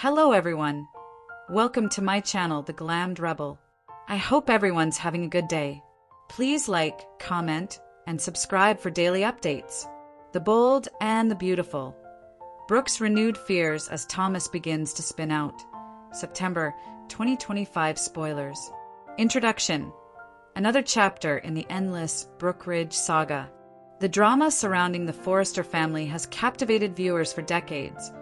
Hello everyone. Welcome to my channel, The Glammed Rebel. I hope everyone's having a good day. Please like, comment, and subscribe for daily updates. The bold and the beautiful. Brooke's renewed fears as Thomas begins to spin out. September 2025 spoilers. Introduction. Another chapter in the endless Brooke Ridge saga. The drama surrounding the Forrester family has captivated viewers for decades,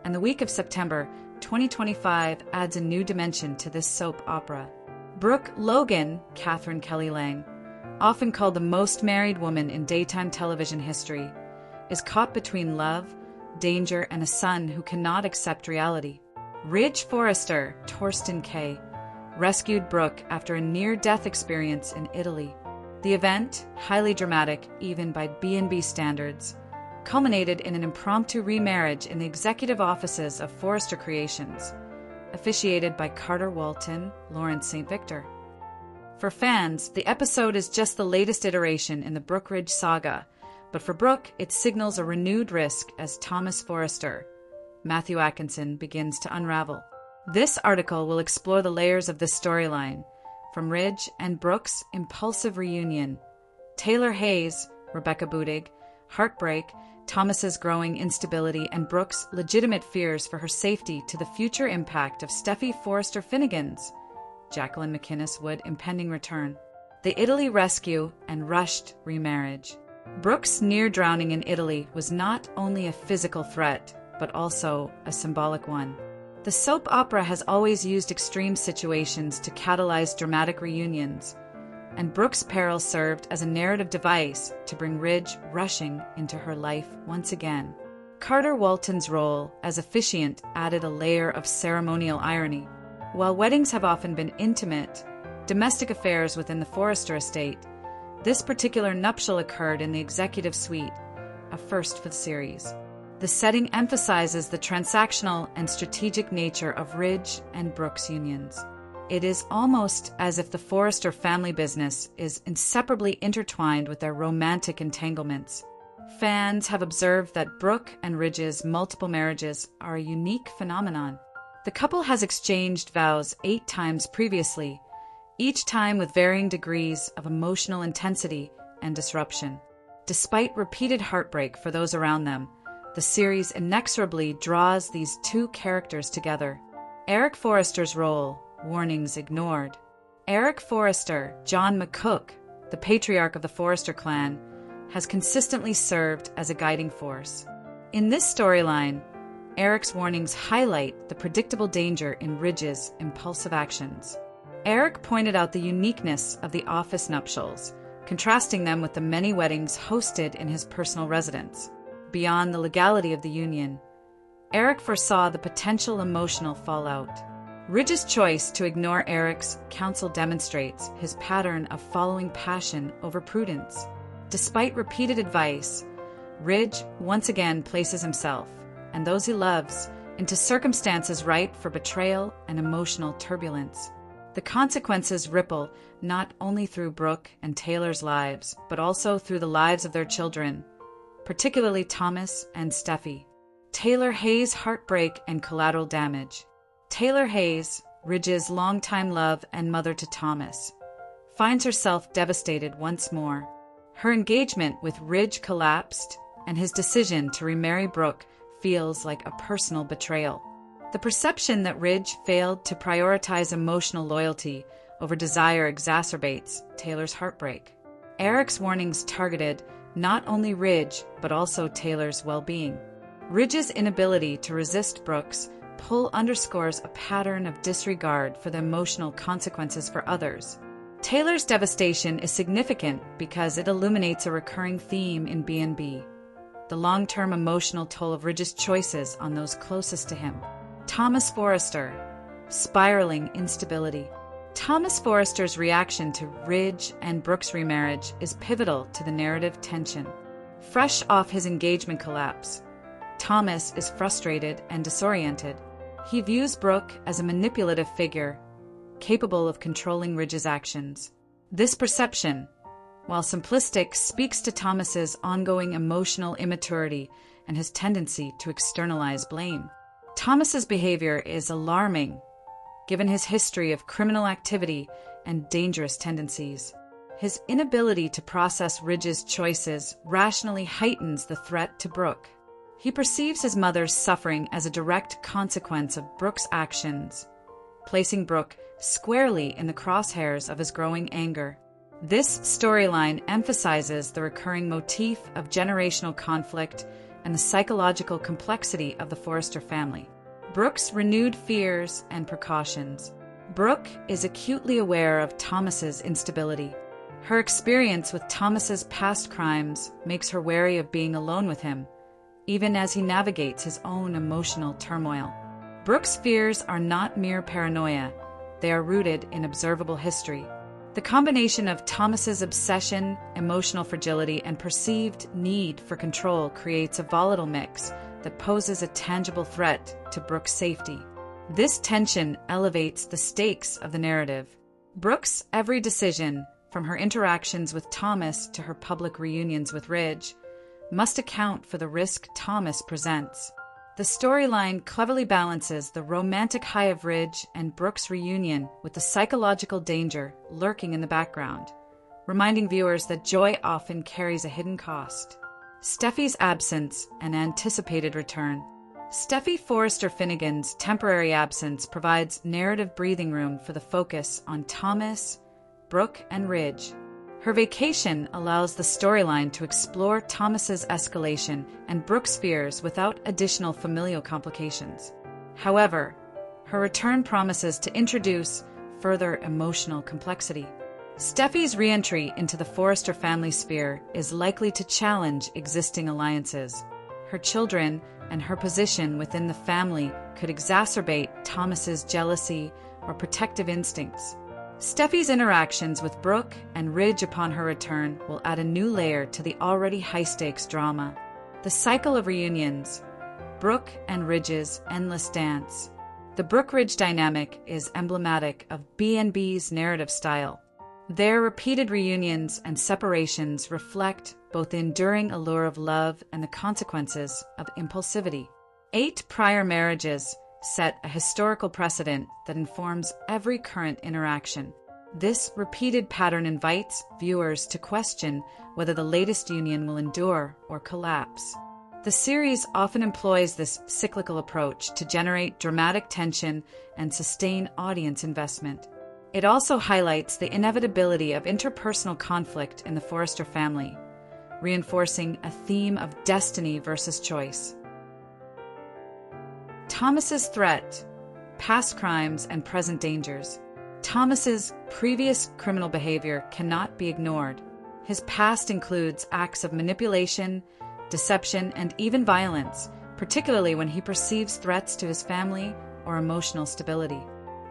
and the week of September 2025 adds a new dimension to this soap opera. Brooke Logan, Catherine Kelly Lang, often called the most married woman in daytime television history, is caught between love, danger, and a son who cannot accept reality. Ridge Forrester, Torsten K., rescued Brooke after a near-death experience in Italy. The event, highly dramatic even by B&B standards, culminated in an impromptu remarriage in the executive offices of Forrester Creations, officiated by Carter Walton, Lawrence St. Victor. For fans, the episode is just the latest iteration in the Brooke Ridge saga, but for Brooke, it signals a renewed risk as Thomas Forrester, Matthew Atkinson, begins to unravel. This article will explore the layers of this storyline, from Ridge and Brooke's impulsive reunion, Taylor Hayes, Rebecca Budig, heartbreak, Thomas's growing instability, and Brooke's legitimate fears for her safety, to the future impact of Steffi Forrester Finnegan's, Jacqueline McInnes Wood, impending return, the Italy rescue, and rushed remarriage. Brooke's near drowning in Italy was not only a physical threat, but also a symbolic one. The soap opera has always used extreme situations to catalyze dramatic reunions, and Brooke's peril served as a narrative device to bring Ridge rushing into her life once again. Carter Walton's role as officiant added a layer of ceremonial irony. While weddings have often been intimate, domestic affairs within the Forrester estate, this particular nuptial occurred in the executive suite, a first for the series. The setting emphasizes the transactional and strategic nature of Ridge and Brooke's unions. It is almost as if the Forrester family business is inseparably intertwined with their romantic entanglements. Fans have observed that Brooke and Ridge's multiple marriages are a unique phenomenon. The couple has exchanged vows 8 times previously, each time with varying degrees of emotional intensity and disruption. Despite repeated heartbreak for those around them, the series inexorably draws these two characters together. Eric Forrester's role, warnings ignored. Eric Forrester, John McCook, the patriarch of the Forrester clan, has consistently served as a guiding force. In this storyline, Eric's warnings highlight the predictable danger in Ridge's impulsive actions. Eric pointed out the uniqueness of the office nuptials, contrasting them with the many weddings hosted in his personal residence. Beyond the legality of the union, Eric foresaw the potential emotional fallout. Ridge's choice to ignore Eric's counsel demonstrates his pattern of following passion over prudence. Despite repeated advice, Ridge once again places himself, and those he loves, into circumstances ripe for betrayal and emotional turbulence. The consequences ripple not only through Brooke and Taylor's lives, but also through the lives of their children, particularly Thomas and Steffi. Taylor Hayes' heartbreak and collateral damage. Taylor Hayes, Ridge's longtime love and mother to Thomas, finds herself devastated once more. Her engagement with Ridge collapsed, and his decision to remarry Brooke feels like a personal betrayal. The perception that Ridge failed to prioritize emotional loyalty over desire exacerbates Taylor's heartbreak. Eric's warnings targeted not only Ridge, but also Taylor's well-being. Ridge's inability to resist Brooke's pull underscores a pattern of disregard for the emotional consequences for others. Taylor's devastation is significant because it illuminates a recurring theme in B&B, the long-term emotional toll of Ridge's choices on those closest to him. Thomas Forrester, spiraling instability. Thomas Forrester's reaction to Ridge and Brooke's remarriage is pivotal to the narrative tension. Fresh off his engagement collapse, Thomas is frustrated and disoriented. He views Brooke as a manipulative figure, capable of controlling Ridge's actions. This perception, while simplistic, speaks to Thomas's ongoing emotional immaturity and his tendency to externalize blame. Thomas's behavior is alarming, given his history of criminal activity and dangerous tendencies. His inability to process Ridge's choices rationally heightens the threat to Brooke. He perceives his mother's suffering as a direct consequence of Brooke's actions, placing Brooke squarely in the crosshairs of his growing anger. This storyline emphasizes the recurring motif of generational conflict and the psychological complexity of the Forrester family. Brooke's renewed fears and precautions. Brooke is acutely aware of Thomas's instability. Her experience with Thomas's past crimes makes her wary of being alone with him, even as he navigates his own emotional turmoil. Brooke's fears are not mere paranoia, they are rooted in observable history. The combination of Thomas's obsession, emotional fragility, and perceived need for control creates a volatile mix that poses a tangible threat to Brooke's safety. This tension elevates the stakes of the narrative. Brooke's every decision, from her interactions with Thomas to her public reunions with Ridge, must account for the risk Thomas presents. The storyline cleverly balances the romantic high of Ridge and Brooke's reunion with the psychological danger lurking in the background, reminding viewers that joy often carries a hidden cost. Steffi's absence and anticipated return. Steffi Forrester Finnegan's temporary absence provides narrative breathing room for the focus on Thomas, Brooke, and Ridge. Her vacation allows the storyline to explore Thomas's escalation and Brooke's fears without additional familial complications. However, her return promises to introduce further emotional complexity. Steffi's re-entry into the Forrester family sphere is likely to challenge existing alliances. Her children and her position within the family could exacerbate Thomas's jealousy or protective instincts. Steffi's interactions with Brooke and Ridge upon her return will add a new layer to the already high-stakes drama. The cycle of reunions, Brooke and Ridge's endless dance. The Brooke-Ridge dynamic is emblematic of B&B's narrative style. Their repeated reunions and separations reflect both the enduring allure of love and the consequences of impulsivity. 8 prior marriages set a historical precedent that informs every current interaction. This repeated pattern invites viewers to question whether the latest union will endure or collapse. The series often employs this cyclical approach to generate dramatic tension and sustain audience investment. It also highlights the inevitability of interpersonal conflict in the Forrester family, reinforcing a theme of destiny versus choice. Thomas's threat, past crimes, and present dangers. Thomas's previous criminal behavior cannot be ignored. His past includes acts of manipulation, deception, and even violence, particularly when he perceives threats to his family or emotional stability.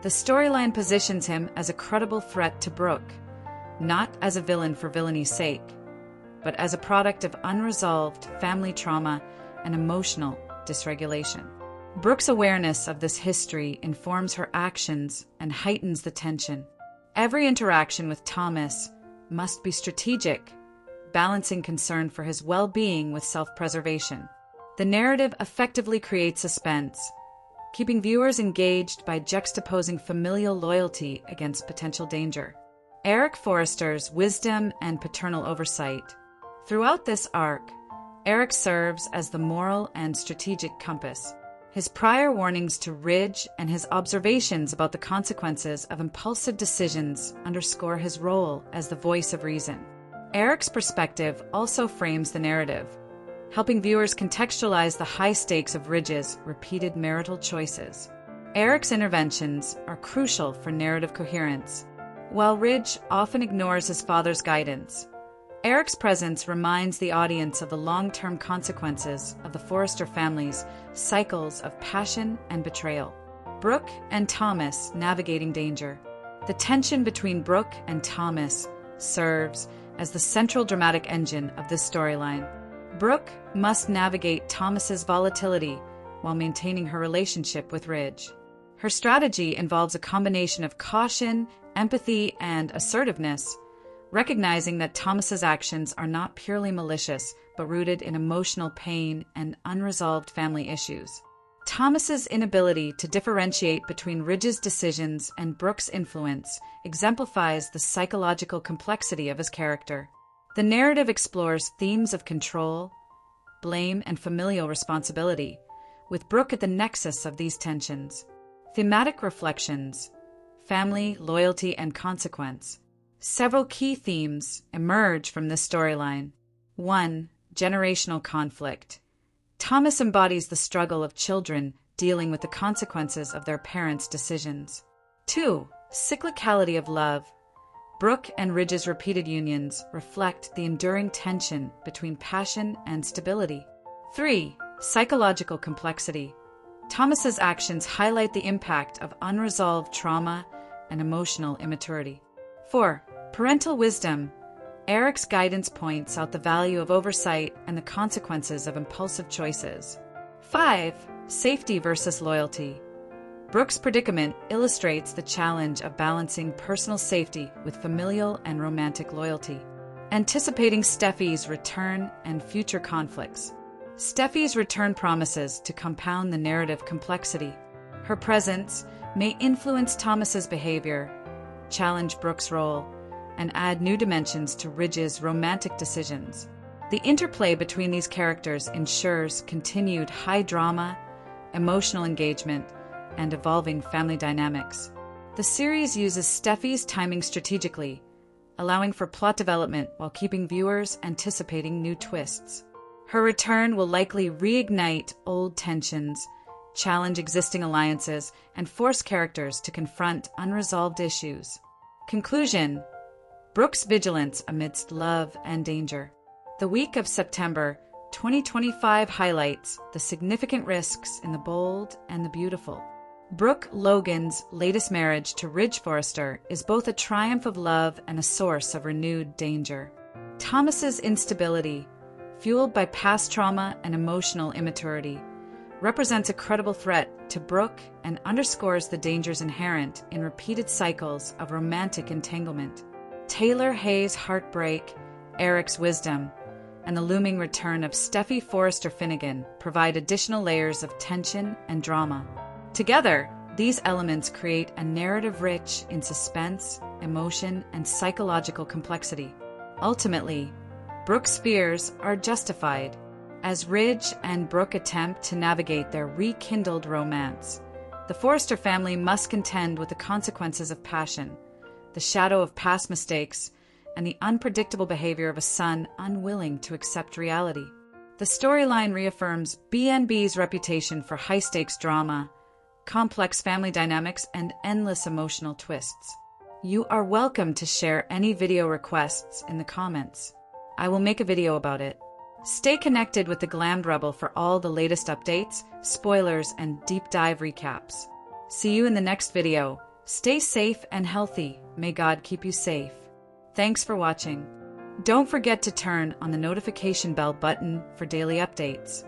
The storyline positions him as a credible threat to Brooke, not as a villain for villainy sake, but as a product of unresolved family trauma and emotional dysregulation. Brooke's awareness of this history informs her actions and heightens the tension. Every interaction with Thomas must be strategic, balancing concern for his well-being with self-preservation. The narrative effectively creates suspense, keeping viewers engaged by juxtaposing familial loyalty against potential danger. Eric Forrester's wisdom and paternal oversight. Throughout this arc, Eric serves as the moral and strategic compass. His prior warnings to Ridge and his observations about the consequences of impulsive decisions underscore his role as the voice of reason. Eric's perspective also frames the narrative, helping viewers contextualize the high stakes of Ridge's repeated marital choices. Eric's interventions are crucial for narrative coherence. While Ridge often ignores his father's guidance, Eric's presence reminds the audience of the long-term consequences of the Forrester family's cycles of passion and betrayal. Brooke and Thomas navigating danger. The tension between Brooke and Thomas serves as the central dramatic engine of this storyline. Brooke must navigate Thomas's volatility while maintaining her relationship with Ridge. Her strategy involves a combination of caution, empathy, and assertiveness, recognizing that Thomas's actions are not purely malicious, but rooted in emotional pain and unresolved family issues. Thomas's inability to differentiate between Ridge's decisions and Brooke's influence exemplifies the psychological complexity of his character. The narrative explores themes of control, blame, and familial responsibility, with Brooke at the nexus of these tensions. Thematic reflections: family, loyalty, and consequence. Several key themes emerge from this storyline. 1. Generational conflict. Thomas embodies the struggle of children dealing with the consequences of their parents' decisions. 2. Cyclicality of love. Brooke and Ridge's repeated unions reflect the enduring tension between passion and stability. 3. Psychological complexity. Thomas's actions highlight the impact of unresolved trauma and emotional immaturity. 4. Parental wisdom. Eric's guidance points out the value of oversight and the consequences of impulsive choices. 5. Safety versus loyalty. Brooke's predicament illustrates the challenge of balancing personal safety with familial and romantic loyalty. Anticipating Steffi's return and future conflicts. Steffi's return promises to compound the narrative complexity. Her presence may influence Thomas's behavior, challenge Brooke's role, and add new dimensions to Ridge's romantic decisions. The interplay between these characters ensures continued high drama, emotional engagement, and evolving family dynamics. The series uses Steffi's timing strategically, allowing for plot development while keeping viewers anticipating new twists. Her return will likely reignite old tensions, challenge existing alliances, and force characters to confront unresolved issues. Conclusion: Brooke's vigilance amidst love and danger. The week of September 2025 highlights the significant risks in the bold and the beautiful. Brooke Logan's latest marriage to Ridge Forrester is both a triumph of love and a source of renewed danger. Thomas's instability, fueled by past trauma and emotional immaturity, represents a credible threat to Brooke and underscores the dangers inherent in repeated cycles of romantic entanglement. Taylor Hayes' heartbreak, Eric's wisdom, and the looming return of Steffi Forrester Finnegan provide additional layers of tension and drama. Together, these elements create a narrative rich in suspense, emotion, and psychological complexity. Ultimately, Brooke's fears are justified as Ridge and Brooke attempt to navigate their rekindled romance. The Forrester family must contend with the consequences of passion, the shadow of past mistakes, and the unpredictable behavior of a son unwilling to accept reality. The storyline reaffirms B&B's reputation for high-stakes drama, complex family dynamics, and endless emotional twists. You are welcome to share any video requests in the comments. I will make a video about it. Stay connected with the Glammed Rebel for all the latest updates, spoilers, and deep dive recaps. See you in the next video. Stay safe and healthy. May God keep you safe. Thanks for watching. Don't forget to turn on the notification bell button for daily updates.